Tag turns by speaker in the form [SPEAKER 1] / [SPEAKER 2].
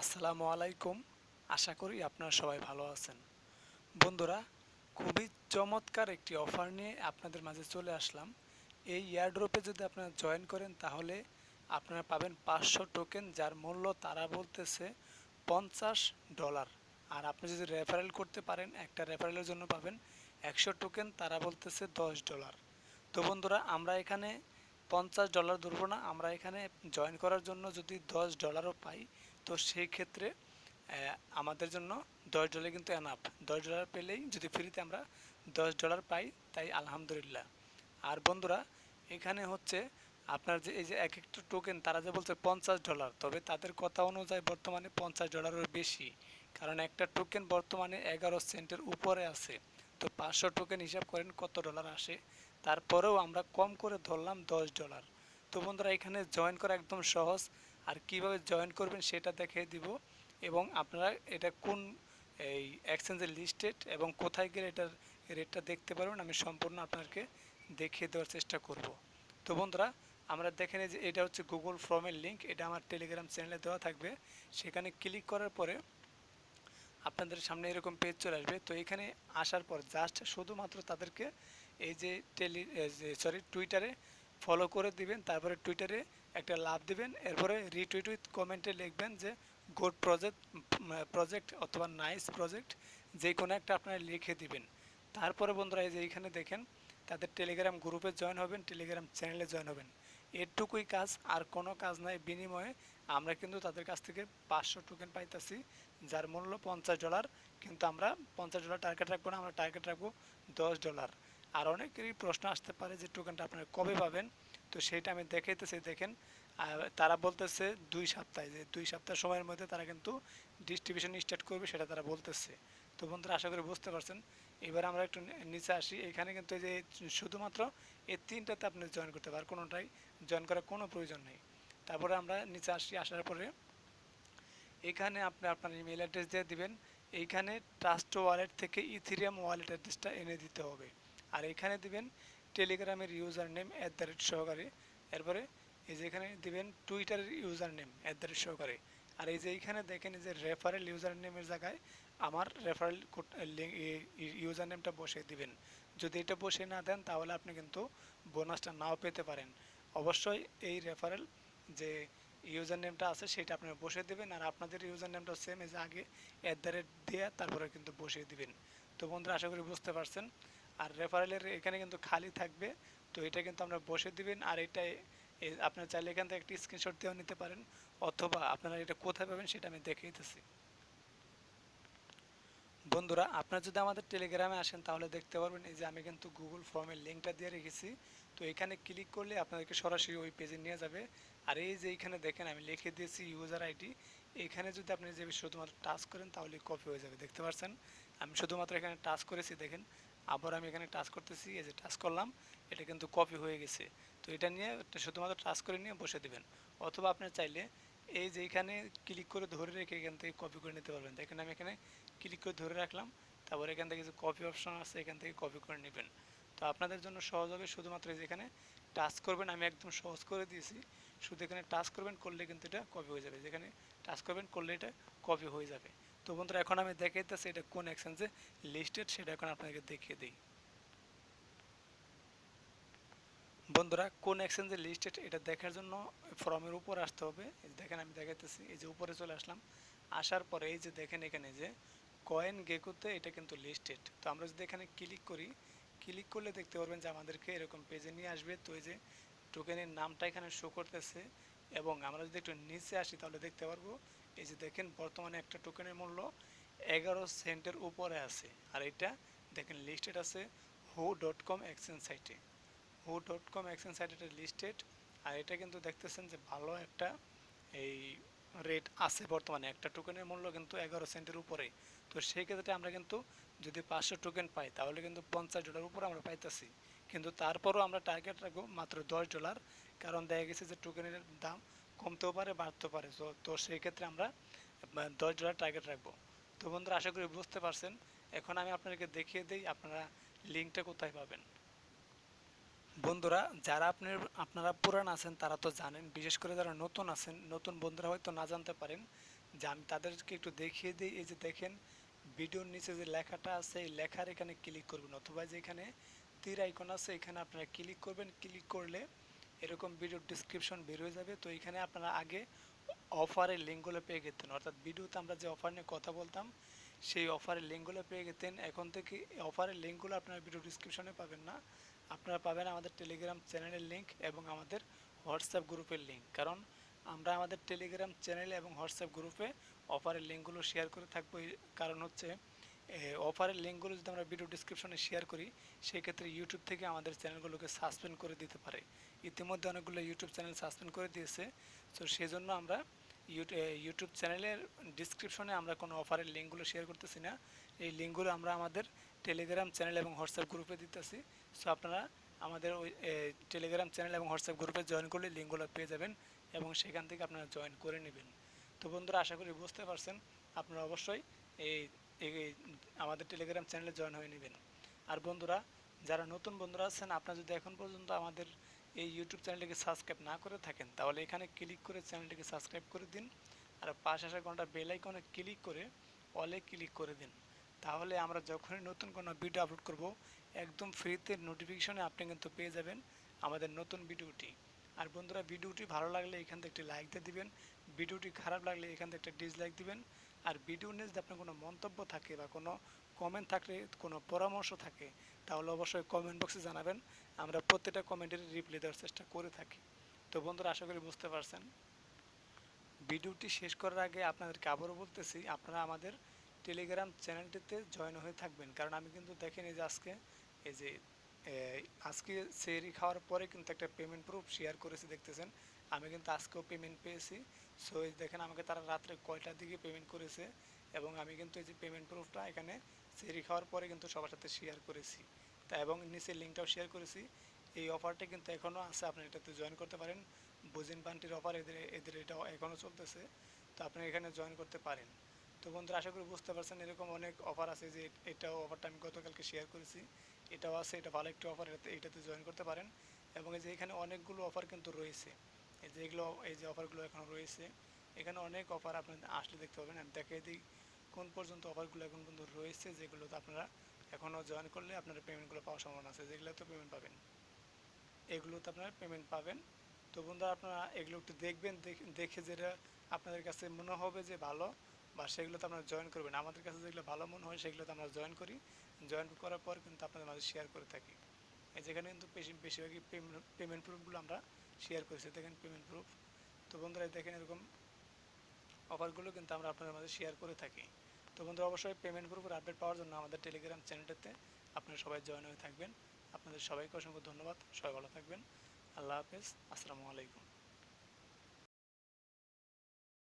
[SPEAKER 1] আসসালামু আলাইকুম। আশা করি আপনারা সবাই ভালো আছেন। বন্ধুরা, খুবই চমৎকার একটি অফার নিয়ে আপনাদের মাঝে চলে আসলাম। এই এয়ারড্রপে যদি আপনারা জয়েন করেন তাহলে আপনারা পাবেন 500 টোকেন, যার মূল্য তারা বলতেছে $50। আর আপনি যদি রেফারেল করতে পারেন, একটা রেফারেলের জন্য পাবেন 100 টোকেন, তারা বলতেছে $10। তো বন্ধুরা, আমরা এখানে $50 ধরবো না, আমরা এখানে জয়েন করার জন্য যদি $10ও পাই তো সেই ক্ষেত্রে আমাদের জন্য $10 কিন্তু এনাফ। $10 পেলেই যদি ফ্রিতে আমরা $10 পাই, তাই আলহামদুলিল্লাহ। আর বন্ধুরা, এখানে হচ্ছে আপনার যে এই যে এক একটা টোকেন তারা যে বলছে $50, তবে তাদের কথা অনুযায়ী বর্তমানে $50-এরও বেশি, কারণ একটা টোকেন বর্তমানে 11 সেন্টের উপরে আছে। তো 500 টোকেন হিসাব করেন কত ডলার আসে, তারপরেও আমরা কম করে ধরলাম $10। তো বন্ধুরা, এখানে জয়েন করা একদম সহজ। আর কিভাবে জয়েন করবেন সেটা দেখিয়ে দিব, এবং আপনারা এটা কোন এই এক্সচেঞ্জের লিস্টেড এবং কোথায় গেলে এটার রেটটা দেখতে পারবেন আমি সম্পূর্ণ আপনাদেরকে দেখিয়ে দেওয়ার চেষ্টা করব। তো বন্ধুরা, আমরা দেখে নিই যে এটা হচ্ছে গুগল ফর্মের লিঙ্ক, এটা আমার টেলিগ্রাম চ্যানেলে দেওয়া থাকবে। সেখানে ক্লিক করার পরে আপনাদের সামনে এরকম পেজ চলে আসবে। তো এখানে আসার পর জাস্ট শুধুমাত্র তাদেরকে এই যে টুইটারে ফলো করে দিবেন, তারপরে টুইটারে একটা লাভ দিবেন, এরপরে রিটুইট উইথ কমেন্টে লিখবেন যে গুড প্রজেক্ট অথবা নাইস প্রজেক্ট, যে কোনো একটা আপনারা লিখে দিবেন। তারপরে বন্ধুরা, এই যে এইখানে দেখেন তাদের টেলিগ্রাম গ্রুপে জয়েন হবেন, টেলিগ্রাম চ্যানেলে জয়েন হবেন। এটুকুই কাজ, আর কোনো কাজ নাই। বিনিময়ে আমরা কিন্তু তাদের কাছ থেকে 500 টোকেন পাইতেছি, যার মূল্য $50। কিন্তু আমরা $50 টার্গেট রাখবো না, আমরা টার্গেট রাখবো $10। আর অনেকেরই প্রশ্ন আসতে পারে যে টোকেনটা আপনারা কবে পাবেন, তো সেইটা আমি দেখাইতেছি। দেখেন তারা বলতেছে 2 সপ্তাহে, যে 2 সপ্তাহ সময়ের মধ্যে তারা কিন্তু ডিস্ট্রিবিউশন স্টার্ট করবে, সেটা তারা বলতেছে। তো বন্ধুরা, আশা করি বুঝতে পারছেন। এবার আমরা একটু নিচে আসি। এখানে কিন্তু এই যে শুধুমাত্র এই তিনটাতে আপনি জয়েন করতে পারেন, কোনোটাই জয়েন করার কোনো প্রয়োজন নেই। তারপরে আমরা নিচে আসি, আসার পরে এখানে আপনি আপনার ইমেল অ্যাড্রেস দিয়ে দিবেন। এইখানে ট্রাস্ট ওয়ালেট থেকে ইথিরিয়াম ওয়ালেট অ্যাড্রেসটা এনে দিতে হবে। আর এখানে দিবেন টেলিগ্রামের ইউজার নেম সহকারে। এরপরে এই যে এখানে দিবেন টুইটারের ইউজার নেম সহকারে। আর এই যে এইখানে দেখেন এই যে রেফারেল ইউজার নেমের জায়গায় আমার রেফারেল ইউজার নেমটা বসিয়ে দিবেন। যদি এটা বসে না দেন তাহলে আপনি কিন্তু বোনাসটা নাও পেতে পারেন। অবশ্যই এই রেফারেল যে ইউজার নেমটা আছে সেটা আপনারা বসিয়ে দেবেন, আর আপনাদের ইউজার নেমটা সেম এজ আগে দিয়ে তারপরে কিন্তু বসিয়ে দিবেন। তো বন্ধুরা, আশা করি বুঝতে পারছেন। আর রেফারেলের এখানে কিন্তু খালি থাকবে, তো এটা কিন্তু আমরা বসিয়ে দিবেন। আর এটা আপনারা চাইলে এখান থেকে একটি স্ক্রিনশট দিয়েও নিতে পারেন, অথবা আপনারা এটা কোথায় পাবেন সেটা আমি দেখিয়ে দিতেছি। বন্ধুরা, আপনারা যদি আমাদের টেলিগ্রামে আসেন তাহলে দেখতে পারবেন এই যে আমি কিন্তু গুগল ফর্মের লিঙ্কটা দিয়ে রেখেছি। তো এখানে ক্লিক করলে আপনাদেরকে সরাসরি ওই পেজে নিয়ে যাবে। আর এই যে এইখানে দেখেন আমি লিখে দিয়েছি ইউজার আইডি। এখানে যদি আপনি যে শুধুমাত্র টাচ করেন তাহলে কপি হয়ে যাবে, দেখতে পাচ্ছেন। আমি শুধুমাত্র এখানে টাচ করেছি, দেখেন। আবার আমি এখানে টাচ করতেছি, এই যে টাচ করলাম, এটা কিন্তু কপি হয়ে গেছে। তো এটা নিয়ে শুধুমাত্র টাচ করে নিয়ে বসে দেবেন। অথবা আপনি চাইলে এই যে এখানে ক্লিক করে ধরে রেখে এখান থেকে কপি করে নিতে পারবেন। দেখেন আমি এখানে ক্লিক করে ধরে রাখলাম, তারপর এখান থেকে যে কপি অপশন আছে এখান থেকে কপি করে নেবেন। তো আপনাদের জন্য সহজ হবে, শুধুমাত্র যেখানে টাচ করবেন, আমি একদম সহজ করে দিয়েছি। শুধু এখানে টাচ করবেন, করলে কিন্তু এটা কপি হয়ে যাবে। যেখানে টাচ করবেন করলে এটা কপি হয়ে যাবে। তো বন্ধুরা, এখন আমি দেখাইতেছি এটা কোন এক্সচেঞ্জে লিস্টেড, সেটা এখন আপনাদেরকে দেখিয়ে দিই। বন্ধুরা, কোন এক্সচেঞ্জে লিস্টেড এটা দেখার জন্য ফর্মের উপর আসতে হবে। দেখেন আমি দেখাইতেছি, এই যে উপরে চলে আসলাম। আসার পরে এই যে দেখেন এখানে যে কয়েন গেকোতে এটা কিন্তু লিস্টেড। তো আমরা যদি এখানে ক্লিক করি, ক্লিক করলে দেখতে পারবেন যে আমাদেরকে এরকম পেজে নিয়ে আসবে। তো এই যে টোকেনের নামটা এখানে শো করতেছে, এবং আমরা যদি একটু নিচে আসি তাহলে দেখতে পারবো এই যে দেখেন বর্তমানে একটা টোকেনের মূল্য 11 সেন্টের উপরে আছে। আর এটা দেখেন লিস্টেড আছে who.com এক্সচেঞ্জ সাইটে। who.com এক্সচেঞ্জ সাইটে এটা লিস্টেড। আর এটা কিন্তু দেখতেছেন যে ভালো একটা এই রেট আছে, বর্তমানে একটা টোকেনের মূল্য কিন্তু 11 সেন্টের উপরে। তো সেই ক্ষেত্রে আমরা কিন্তু যদি 500 টোকেন পাই তাহলে কিন্তু $50 উপরে আমরা পাইতেছি। কিন্তু তারপরও আমরা টার্গেট রাখবো মাত্র $10, কারণ দেখা গেছে যে টোকেনের দাম কমতেও পারে বাড়তেও পারে। তো সেই ক্ষেত্রে আমরা $10 টার্গেট রাখবো। তো বন্ধুরা, আশা করি বুঝতে পারছেন। এখন আমি আপনাদেরকে দেখিয়ে দিই আপনারা লিঙ্কটা কোথায় পাবেন। বন্ধুরা, যারা আপনারা পুরান আছেন তারা তো জানেন, বিশেষ করে যারা নতুন আছেন, নতুন বন্ধুরা হয়তো না জানতে পারেন যে আমি তাদেরকে একটু দেখিয়ে দিই। এই যে দেখেন ভিডিওর নিচে যে লেখাটা আছে এই লেখার এখানে ক্লিক করবেন, অথবা যে এখানে তীর আইকন আছে এখানে আপনারা ক্লিক করবেন। ক্লিক করলে এরকম ভিডিওর ডিসক্রিপশন বের হয়ে যাবে। তো এখানে আপনারা আগে অফারের লিঙ্কগুলো পেয়ে যেতেন, অর্থাৎ ভিডিওতে আমরা যে অফার নিয়ে কথা বলতাম সেই অফারের লিঙ্কগুলো পেয়ে যেতেন। এখন থেকে অফারের লিঙ্কগুলো আপনারা ভিডিও ডিসক্রিপশনে পাবেন না, আপনারা পাবেন আমাদের টেলিগ্রাম চ্যানেলের লিঙ্ক এবং আমাদের হোয়াটসঅ্যাপ গ্রুপের লিঙ্ক। কারণ আমরা আমাদের টেলিগ্রাম চ্যানেলে এবং হোয়াটসঅ্যাপ গ্রুপে অফারের লিঙ্কগুলো শেয়ার করে থাকবো। কারণ হচ্ছে অফারের লিঙ্কগুলো যদি আমরা ভিডিও ডিসক্রিপশনে শেয়ার করি সেই ক্ষেত্রে ইউটিউব থেকে আমাদের চ্যানেলগুলোকে সাসপেন্ড করে দিতে পারে। ইতিমধ্যে অনেকগুলো ইউটিউব চ্যানেল সাসপেন্ড করে দিয়েছে। তো সেজন্য আমরা ইউটিউব চ্যানেলের ডিসক্রিপশনে আমরা কোনো অফারের লিঙ্কগুলো শেয়ার করতেছি না। এই লিঙ্কগুলো আমরা আমাদের টেলিগ্রাম চ্যানেল এবং হোয়াটসঅ্যাপ গ্রুপে দিতেছি। সো আপনারা আমাদের ওই টেলিগ্রাম চ্যানেল এবং হোয়াটসঅ্যাপ গ্রুপে জয়েন করলে লিঙ্কগুলো পেয়ে যাবেন এবং সেখান থেকে আপনারা জয়েন করে নেবেন। তো বন্ধুরা, আশা করি বুঝতে পারছেন। আপনারা অবশ্যই এই আমাদের টেলিগ্রাম চ্যানেলে জয়েন হয়ে নেবেন। আর বন্ধুরা, যারা নতুন বন্ধুরা আছেন, আপনারা যদি এখন পর্যন্ত আমাদের এই ইউটিউব চ্যানেলটিকে সাবস্ক্রাইব না করে থাকেন তাহলে এখানে ক্লিক করে চ্যানেলটিকে সাবস্ক্রাইব করে দিন। আর পাশে আসা ঘন্টা বেল আইকনে ক্লিক করে অলে ক্লিক করে দিন। তাহলে আমরা যখনই নতুন কোনো ভিডিও আপলোড করব একদম ফ্রিতে নোটিফিকেশনে আপনি কিন্তু পেয়ে যাবেন আমাদের নতুন ভিডিওটি। আর বন্ধুরা, ভিডিওটি ভালো লাগলে এখান থেকে একটি লাইক দিয়ে দিবেন, ভিডিওটি খারাপ লাগলে এখান থেকে একটা ডিসলাইক দিবেন। আর ভিডিও নিয়ে যদি আপনার কোনো মন্তব্য থাকে বা কোনো কমেন্ট থাকলে, কোনো পরামর্শ থাকে তাহলে অবশ্যই কমেন্ট বক্সে জানাবেন। আমরা প্রত্যেকটা কমেন্টের রিপ্লাই দেওয়ার চেষ্টা করে থাকি। তো বন্ধুরা, আশা করি বুঝতে পারছেন। ভিডিওটি শেষ করার আগে আপনাদেরকে আবারও বলতেছি, আপনারা আমাদের টেলিগ্রাম চ্যানেলটিতে জয়েন হয়ে থাকবেন। কারণ আমি কিন্তু দেখেন এই যে এই যে আজকে সেহরি খাওয়ার পরে কিন্তু একটা পেমেন্ট প্রুফ শেয়ার করেছি, দেখতেছেন। আমি কিন্তু আজকেও পেমেন্ট পেয়েছি। সো এই দেখেন আমাকে তারা রাত্রে কয়টার দিকে পেমেন্ট করেছে এবং আমি কিন্তু এই যে পেমেন্ট প্রুফটা এখানে সেহরি খাওয়ার পরে কিন্তু সবার সাথে শেয়ার করেছি। তা এবং নিচে লিঙ্কটাও শেয়ার করেছি। এই অফারটা কিন্তু এখনও আছে, আপনি এটাতে জয়েন করতে পারেন। বুজিন বান্টির অফার এদের এদের এটাও এখনও চলতেছে। তো আপনি এখানে জয়েন করতে পারেন। তো বন্ধুরা, আশা করি বুঝতে পারছেন এরকম অনেক অফার আছে। যে এটাও অফারটা আমি গতকালকে শেয়ার করেছি, এটাও আছে, এটা ভালো একটি অফার, এটাতে জয়েন করতে পারেন। এবং এই যে এখানে অনেকগুলো অফার কিন্তু রয়েছে, এই যে এগুলো, এই যে অফারগুলো এখনও রয়েছে, এখানে অনেক অফার আপনি আসলে দেখতে পাবেন। আমি দেখাই দিই কোন পর্যন্ত অফারগুলো এখন পর্যন্ত রয়েছে, যেগুলোতে আপনারা এখনও জয়েন করলে আপনারা পেমেন্টগুলো পাওয়ার সম্ভাবনা আছে। যেগুলো তো পেমেন্ট পাবেন, এগুলোতে আপনারা পেমেন্ট পাবেন। তো বন্ধুরা, আপনারা এগুলো একটু দেখবেন, দেখে যেটা আপনাদের কাছে মনে হবে যে ভালো বা সেগুলোতে আপনারা জয়েন করবেন। আমাদের কাছে যেগুলো ভালো মনে হয় সেগুলোতে আমরা জয়েন করি। জয়েন করার পর কিন্তু আপনাদের মাঝে শেয়ার করে থাকি। এই যেখানে কিন্তু বেশিরভাগই পেমেন্ট প্রুফগুলো আমরা শেয়ার করেছি, দেখেন পেমেন্ট প্রুফ। তো বন্ধুরা, দেখেন এরকম অফারগুলো কিন্তু আমরা আপনাদের মাঝে শেয়ার করে থাকি। তো বন্ধুরা, অবশ্যই পেমেন্ট প্রুফের আপডেট পাওয়ার জন্য আমাদের টেলিগ্রাম চ্যানেলটাতে আপনারা সবাই জয়েন হয়ে থাকবেন। আপনাদের সবাইকে অসংখ্য ধন্যবাদ। সবাই ভালো থাকবেন। আল্লাহ হাফেজ। আসসালামু আলাইকুম।